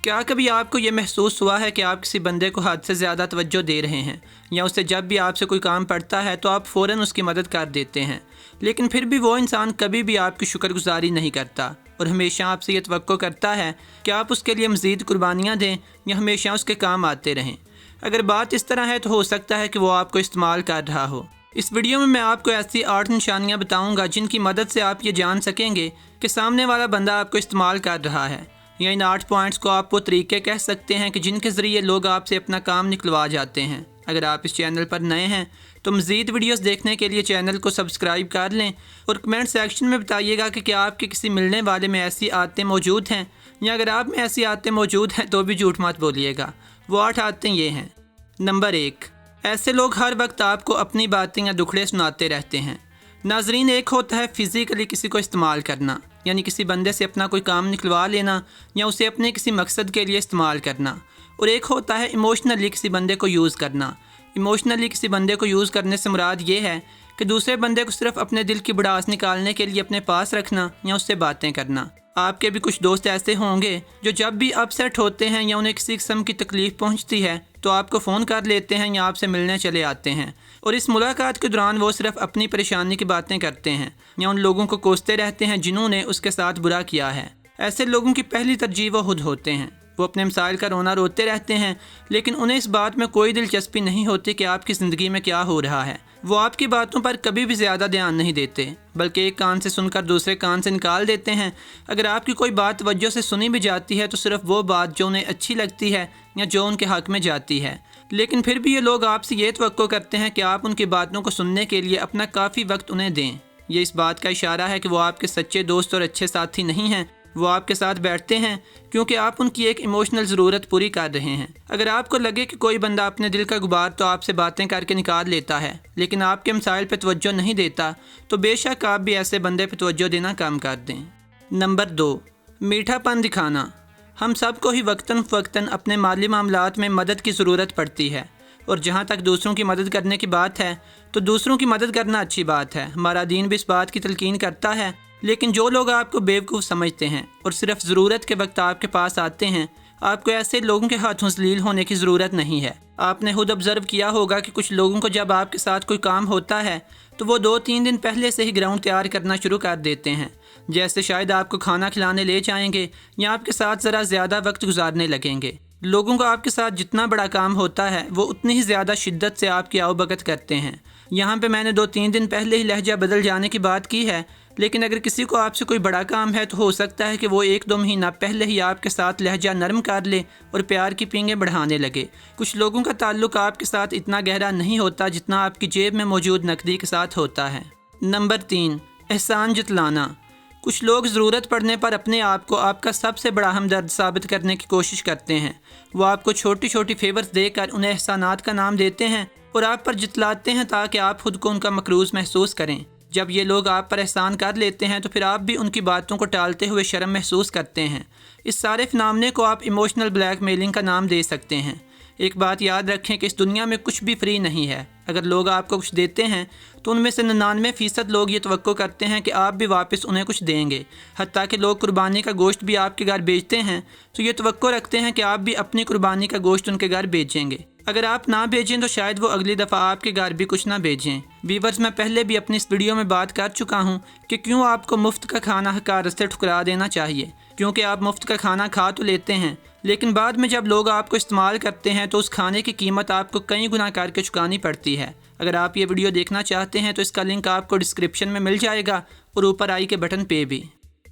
کیا کبھی آپ کو یہ محسوس ہوا ہے کہ آپ کسی بندے کو حد سے زیادہ توجہ دے رہے ہیں، یا اسے جب بھی آپ سے کوئی کام پڑتا ہے تو آپ فوراً اس کی مدد کر دیتے ہیں، لیکن پھر بھی وہ انسان کبھی بھی آپ کی شکر گزاری نہیں کرتا اور ہمیشہ آپ سے یہ توقع کرتا ہے کہ آپ اس کے لیے مزید قربانیاں دیں یا ہمیشہ اس کے کام آتے رہیں؟ اگر بات اس طرح ہے تو ہو سکتا ہے کہ وہ آپ کو استعمال کر رہا ہو۔ اس ویڈیو میں آپ کو ایسی 8 نشانیاں بتاؤں گا جن کی مدد سے آپ یہ جان سکیں گے کہ سامنے والا بندہ آپ کو استعمال کر رہا ہے، یا ان 8 پوائنٹس کو آپ وہ طریقے کہہ سکتے ہیں کہ جن کے ذریعے لوگ آپ سے اپنا کام نکلوا جاتے ہیں۔ اگر آپ اس چینل پر نئے ہیں تو مزید ویڈیوز دیکھنے کے لیے چینل کو سبسکرائب کر لیں اور کمنٹ سیکشن میں بتائیے گا کہ کیا آپ کے کسی ملنے والے میں ایسی عادتیں موجود ہیں، یا اگر آپ میں ایسی عادتیں موجود ہیں تو بھی جھوٹ مت بولیے گا۔ وہ 8 عادتیں یہ ہیں۔ نمبر 1، ایسے لوگ ہر وقت آپ کو اپنی باتیں یا دکھڑے سناتے رہتے ہیں۔ ناظرین، ایک ہوتا ہے فزیکلی کسی کو استعمال کرنا، یعنی کسی بندے سے اپنا کوئی کام نکلوا لینا یا اسے اپنے کسی مقصد کے لیے استعمال کرنا، اور ایک ہوتا ہے ایموشنلی کسی بندے کو یوز کرنا۔ ایموشنلی کسی بندے کو یوز کرنے سے مراد یہ ہے کہ دوسرے بندے کو صرف اپنے دل کی بڑاس نکالنے کے لیے اپنے پاس رکھنا یا اس سے باتیں کرنا۔ آپ کے بھی کچھ دوست ایسے ہوں گے جو جب بھی اپ سیٹ ہوتے ہیں یا انہیں کسی قسم کی تکلیف پہنچتی ہے تو آپ کو فون کر لیتے ہیں یا آپ سے ملنے چلے آتے ہیں، اور اس ملاقات کے دوران وہ صرف اپنی پریشانی کی باتیں کرتے ہیں یا ان لوگوں کو کوستے رہتے ہیں جنہوں نے اس کے ساتھ برا کیا ہے۔ ایسے لوگوں کی پہلی ترجیح وہ خود ہوتے ہیں۔ وہ اپنے مسائل کا رونا روتے رہتے ہیں، لیکن انہیں اس بات میں کوئی دلچسپی نہیں ہوتی کہ آپ کی زندگی میں کیا ہو رہا ہے۔ وہ آپ کی باتوں پر کبھی بھی زیادہ دھیان نہیں دیتے، بلکہ ایک کان سے سن کر دوسرے کان سے نکال دیتے ہیں۔ اگر آپ کی کوئی بات توجہ سے سنی بھی جاتی ہے تو صرف وہ بات جو انہیں اچھی لگتی ہے یا جو ان کے حق میں جاتی ہے، لیکن پھر بھی یہ لوگ آپ سے یہ توقع کرتے ہیں کہ آپ ان کی باتوں کو سننے کے لیے اپنا کافی وقت انہیں دیں۔ یہ اس بات کا اشارہ ہے کہ وہ آپ کے سچے دوست اور اچھے ساتھی نہیں ہیں۔ وہ آپ کے ساتھ بیٹھتے ہیں کیونکہ آپ ان کی ایک ایموشنل ضرورت پوری کر رہے ہیں۔ اگر آپ کو لگے کہ کوئی بندہ اپنے دل کا غبار تو آپ سے باتیں کر کے نکال لیتا ہے، لیکن آپ کے مسائل پہ توجہ نہیں دیتا، تو بے شک آپ بھی ایسے بندے پہ توجہ دینا کم کر دیں۔ نمبر 2، میٹھا پن دکھانا۔ ہم سب کو ہی وقتاً فوقتاً اپنے مالی معاملات میں مدد کی ضرورت پڑتی ہے، اور جہاں تک دوسروں کی مدد کرنے کی بات ہے تو دوسروں کی مدد کرنا اچھی بات ہے۔ ہمارا دین بھی اس بات کی تلقین کرتا ہے، لیکن جو لوگ آپ کو بیوقوف سمجھتے ہیں اور صرف ضرورت کے وقت آپ کے پاس آتے ہیں، آپ کو ایسے لوگوں کے ہاتھوں ذلیل ہونے کی ضرورت نہیں ہے۔ آپ نے خود آبزرو کیا ہوگا کہ کچھ لوگوں کو جب آپ کے ساتھ کوئی کام ہوتا ہے تو وہ 2-3 دن پہلے سے ہی گراؤنڈ تیار کرنا شروع کر دیتے ہیں، جیسے شاید آپ کو کھانا کھلانے لے جائیں گے یا آپ کے ساتھ ذرا زیادہ وقت گزارنے لگیں گے۔ لوگوں کو آپ کے ساتھ جتنا بڑا کام ہوتا ہے وہ اتنی ہی زیادہ شدت سے آپ کی آؤ بھگت کرتے ہیں۔ یہاں پہ میں نے 2-3 دن پہلے ہی لہجہ بدل جانے کی بات کی ہے، لیکن اگر کسی کو آپ سے کوئی بڑا کام ہے تو ہو سکتا ہے کہ وہ 1-2 مہینہ پہلے ہی آپ کے ساتھ لہجہ نرم کر لے اور پیار کی پینگیں بڑھانے لگے۔ کچھ لوگوں کا تعلق آپ کے ساتھ اتنا گہرا نہیں ہوتا جتنا آپ کی جیب میں موجود نقدی کے ساتھ ہوتا ہے۔ نمبر 3، احسان جتلانا۔ کچھ لوگ ضرورت پڑنے پر اپنے آپ کو آپ کا سب سے بڑا ہمدرد ثابت کرنے کی کوشش کرتے ہیں۔ وہ آپ کو چھوٹی چھوٹی فیورز دے کر انہیں احسانات کا نام دیتے ہیں اور آپ پر جتلاتے ہیں تاکہ آپ خود کو ان کا مقروض محسوس کریں۔ جب یہ لوگ آپ پر احسان کر لیتے ہیں تو پھر آپ بھی ان کی باتوں کو ٹالتے ہوئے شرم محسوس کرتے ہیں۔ اس سارے فنامنے کو آپ ایموشنل بلیک میلنگ کا نام دے سکتے ہیں۔ ایک بات یاد رکھیں کہ اس دنیا میں کچھ بھی فری نہیں ہے۔ اگر لوگ آپ کو کچھ دیتے ہیں تو ان میں سے 99% لوگ یہ توقع کرتے ہیں کہ آپ بھی واپس انہیں کچھ دیں گے۔ حتیٰ کہ لوگ قربانی کا گوشت بھی آپ کے گھر بیچتے ہیں تو یہ توقع رکھتے ہیں کہ آپ بھی اپنی قربانی کا گوشت ان کے گھر بیچیں گے۔ اگر آپ نہ بھیجیں تو شاید وہ اگلی دفعہ آپ کے گھر بھی کچھ نہ بھیجیں۔ ویورز، میں پہلے بھی اپنی اس ویڈیو میں بات کر چکا ہوں کہ کیوں آپ کو مفت کا کھانا حقارت سے ٹھکرا دینا چاہیے، کیونکہ آپ مفت کا کھانا کھا تو لیتے ہیں، لیکن بعد میں جب لوگ آپ کو استعمال کرتے ہیں تو اس کھانے کی قیمت آپ کو کئی گنا کر کے چکانی پڑتی ہے۔ اگر آپ یہ ویڈیو دیکھنا چاہتے ہیں تو اس کا لنک آپ کو ڈسکرپشن میں مل جائے گا اور اوپر آئی کے بٹن پہ بھی۔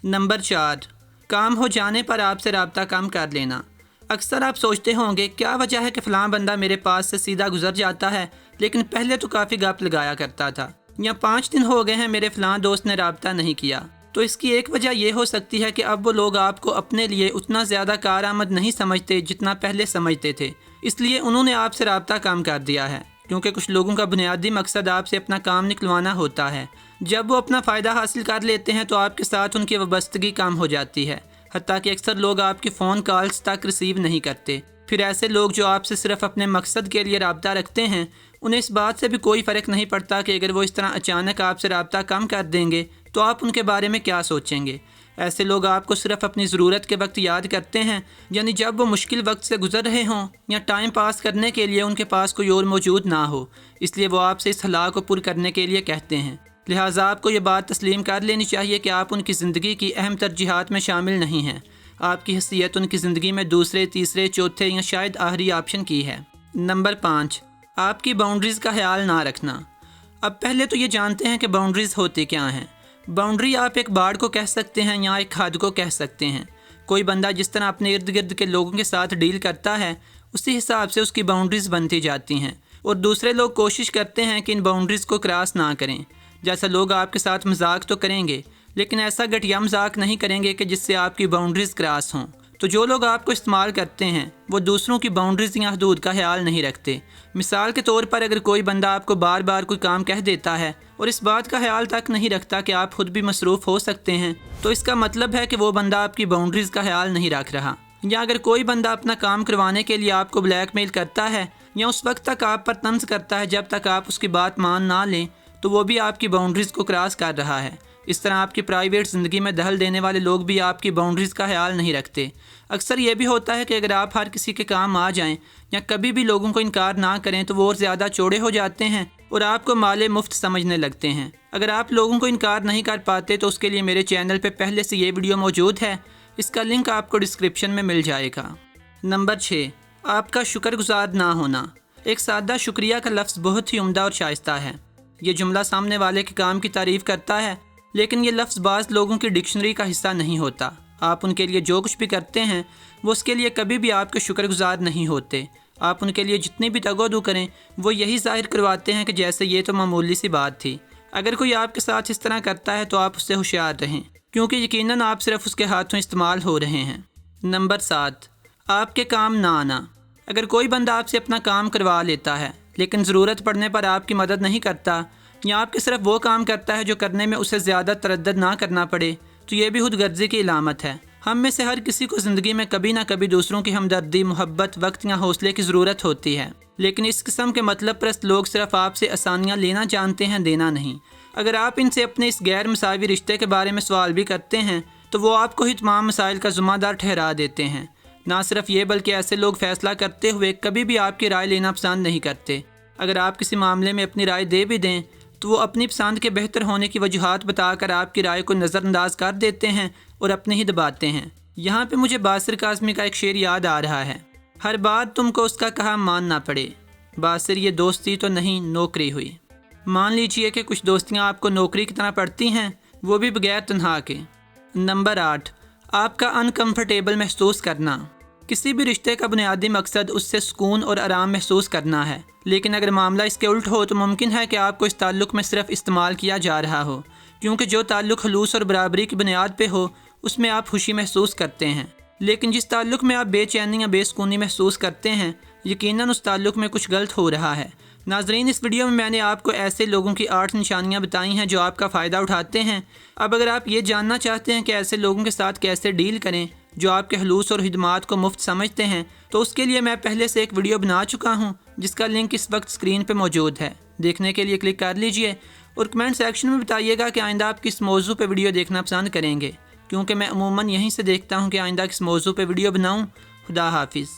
نمبر 4، کام ہو جانے پر آپ سے رابطہ کم کر لینا۔ اکثر آپ سوچتے ہوں گے کیا وجہ ہے کہ فلاں بندہ میرے پاس سے سیدھا گزر جاتا ہے، لیکن پہلے تو کافی گپ لگایا کرتا تھا، یا 5 دن ہو گئے ہیں میرے فلاں دوست نے رابطہ نہیں کیا۔ تو اس کی ایک وجہ یہ ہو سکتی ہے کہ اب وہ لوگ آپ کو اپنے لیے اتنا زیادہ کارآمد نہیں سمجھتے جتنا پہلے سمجھتے تھے، اس لیے انہوں نے آپ سے رابطہ کم کر دیا ہے، کیونکہ کچھ لوگوں کا بنیادی مقصد آپ سے اپنا کام نکلوانا ہوتا ہے۔ جب وہ اپنا فائدہ حاصل کر لیتے ہیں تو آپ کے ساتھ ان کی وابستگی کم ہو جاتی ہے، حتیٰ کہ اکثر لوگ آپ کی فون کالز تک ریسیو نہیں کرتے۔ پھر ایسے لوگ جو آپ سے صرف اپنے مقصد کے لیے رابطہ رکھتے ہیں، انہیں اس بات سے بھی کوئی فرق نہیں پڑتا کہ اگر وہ اس طرح اچانک آپ سے رابطہ کم کر دیں گے تو آپ ان کے بارے میں کیا سوچیں گے۔ ایسے لوگ آپ کو صرف اپنی ضرورت کے وقت یاد کرتے ہیں، یعنی جب وہ مشکل وقت سے گزر رہے ہوں یا ٹائم پاس کرنے کے لیے ان کے پاس کوئی اور موجود نہ ہو، اس لیے وہ آپ سے اس حالات کو پر کرنے کے لیے کہتے ہیں۔ لہٰذا آپ کو یہ بات تسلیم کر لینی چاہیے کہ آپ ان کی زندگی کی اہم ترجیحات میں شامل نہیں ہیں۔ آپ کی حیثیت ان کی زندگی میں دوسرے، تیسرے، چوتھے یا شاید آخری آپشن کی ہے۔ نمبر 5، آپ کی باؤنڈریز کا خیال نہ رکھنا۔ اب پہلے تو یہ جانتے ہیں کہ باؤنڈریز ہوتی کیا ہیں۔ باؤنڈری آپ ایک باڑ کو کہہ سکتے ہیں یا ایک حد کو کہہ سکتے ہیں۔ کوئی بندہ جس طرح اپنے ارد گرد کے لوگوں کے ساتھ ڈیل کرتا ہے، اسی حساب سے اس کی باؤنڈریز بنتی جاتی ہیں، اور دوسرے لوگ کوشش کرتے ہیں کہ ان باؤنڈریز کو کراس نہ کریں۔ جیسا لوگ آپ کے ساتھ مذاق تو کریں گے، لیکن ایسا گھٹیا مذاق نہیں کریں گے کہ جس سے آپ کی باؤنڈریز کراس ہوں۔ تو جو لوگ آپ کو استعمال کرتے ہیں وہ دوسروں کی باؤنڈریز یا حدود کا خیال نہیں رکھتے۔ مثال کے طور پر اگر کوئی بندہ آپ کو بار بار کوئی کام کہہ دیتا ہے اور اس بات کا خیال تک نہیں رکھتا کہ آپ خود بھی مصروف ہو سکتے ہیں، تو اس کا مطلب ہے کہ وہ بندہ آپ کی باؤنڈریز کا خیال نہیں رکھ رہا۔ یا اگر کوئی بندہ اپنا کام کروانے کے لیے آپ کو بلیک میل کرتا ہے یا اس وقت تک آپ پر طنز کرتا ہے جب تک آپ اس کی بات مان نہ لیں، تو وہ بھی آپ کی باؤنڈریز کو کراس کر رہا ہے۔ اس طرح آپ کی پرائیویٹ زندگی میں دخل دینے والے لوگ بھی آپ کی باؤنڈریز کا خیال نہیں رکھتے۔ اکثر یہ بھی ہوتا ہے کہ اگر آپ ہر کسی کے کام آ جائیں یا کبھی بھی لوگوں کو انکار نہ کریں تو وہ اور زیادہ چوڑے ہو جاتے ہیں اور آپ کو مال مفت سمجھنے لگتے ہیں۔ اگر آپ لوگوں کو انکار نہیں کر پاتے تو اس کے لیے میرے چینل پہ پہلے سے یہ ویڈیو موجود ہے، اس کا لنک آپ کو ڈسکرپشن میں مل جائے گا۔ نمبر 6، آپ کا شکر گزار نہ ہونا۔ ایک سادہ شکریہ کا لفظ بہت ہی عمدہ اور شائستہ ہے۔ یہ جملہ سامنے والے کے کام کی تعریف کرتا ہے، لیکن یہ لفظ بعض لوگوں کی ڈکشنری کا حصہ نہیں ہوتا۔ آپ ان کے لیے جو کچھ بھی کرتے ہیں وہ اس کے لیے کبھی بھی آپ کے شکر گزار نہیں ہوتے۔ آپ ان کے لیے جتنی بھی تگودو کریں وہ یہی ظاہر کرواتے ہیں کہ جیسے یہ تو معمولی سی بات تھی۔ اگر کوئی آپ کے ساتھ اس طرح کرتا ہے تو آپ اس سے ہوشیار رہیں، کیونکہ یقیناً آپ صرف اس کے ہاتھوں استعمال ہو رہے ہیں۔ نمبر 7، آپ کے کام نہ آنا۔ اگر کوئی بندہ آپ سے اپنا کام کروا لیتا ہے لیکن ضرورت پڑنے پر آپ کی مدد نہیں کرتا یا آپ کے صرف وہ کام کرتا ہے جو کرنے میں اسے زیادہ تردد نہ کرنا پڑے، تو یہ بھی خود غرضی کی علامت ہے۔ ہم میں سے ہر کسی کو زندگی میں کبھی نہ کبھی دوسروں کی ہمدردی، محبت، وقت یا حوصلے کی ضرورت ہوتی ہے، لیکن اس قسم کے مطلب پرست لوگ صرف آپ سے آسانیاں لینا جانتے ہیں، دینا نہیں۔ اگر آپ ان سے اپنے اس غیر مساوی رشتے کے بارے میں سوال بھی کرتے ہیں تو وہ آپ کو ہی تمام مسائل کا ذمہ دار ٹھہرا دیتے ہیں۔ نہ صرف یہ بلکہ ایسے لوگ فیصلہ کرتے ہوئے کبھی بھی آپ کی رائے لینا پسند نہیں کرتے۔ اگر آپ کسی معاملے میں اپنی رائے دے بھی دیں تو وہ اپنی پسند کے بہتر ہونے کی وجوہات بتا کر آپ کی رائے کو نظر انداز کر دیتے ہیں اور اپنے ہی دباتے ہیں۔ یہاں پہ مجھے باسر کاظمی کا ایک شعر یاد آ رہا ہے، ہر بات تم کو اس کا کہا ماننا پڑے، باسر یہ دوستی تو نہیں نوکری ہوئی۔ مان لیجئے کہ کچھ دوستیاں آپ کو نوکری کی طرح پڑتی ہیں، وہ بھی بغیر تنہا کے۔ نمبر 8، آپ کا انکمفرٹیبل محسوس کرنا۔ کسی بھی رشتے کا بنیادی مقصد اس سے سکون اور آرام محسوس کرنا ہے، لیکن اگر معاملہ اس کے الٹ ہو تو ممکن ہے کہ آپ کو اس تعلق میں صرف استعمال کیا جا رہا ہو، کیونکہ جو تعلق خلوص اور برابری کی بنیاد پہ ہو اس میں آپ خوشی محسوس کرتے ہیں، لیکن جس تعلق میں آپ بے چینی یا بے سکونی محسوس کرتے ہیں یقیناً اس تعلق میں کچھ غلط ہو رہا ہے۔ ناظرین، اس ویڈیو میں نے آپ کو ایسے لوگوں کی 8 نشانیاں بتائی ہیں جو آپ کا فائدہ اٹھاتے ہیں۔ اب اگر آپ یہ جاننا چاہتے ہیں کہ ایسے لوگوں کے ساتھ کیسے ڈیل کریں جو آپ کے خلوص اور خدمات کو مفت سمجھتے ہیں، تو اس کے لیے میں پہلے سے ایک ویڈیو بنا چکا ہوں جس کا لنک اس وقت اسکرین پہ موجود ہے، دیکھنے کے لیے کلک کر لیجئے اور کمنٹ سیکشن میں بتائیے گا کہ آئندہ آپ کس موضوع پہ ویڈیو دیکھنا پسند کریں گے، کیونکہ میں عموماً یہیں سے دیکھتا ہوں کہ آئندہ کس موضوع پہ ویڈیو بناؤں۔ خدا حافظ۔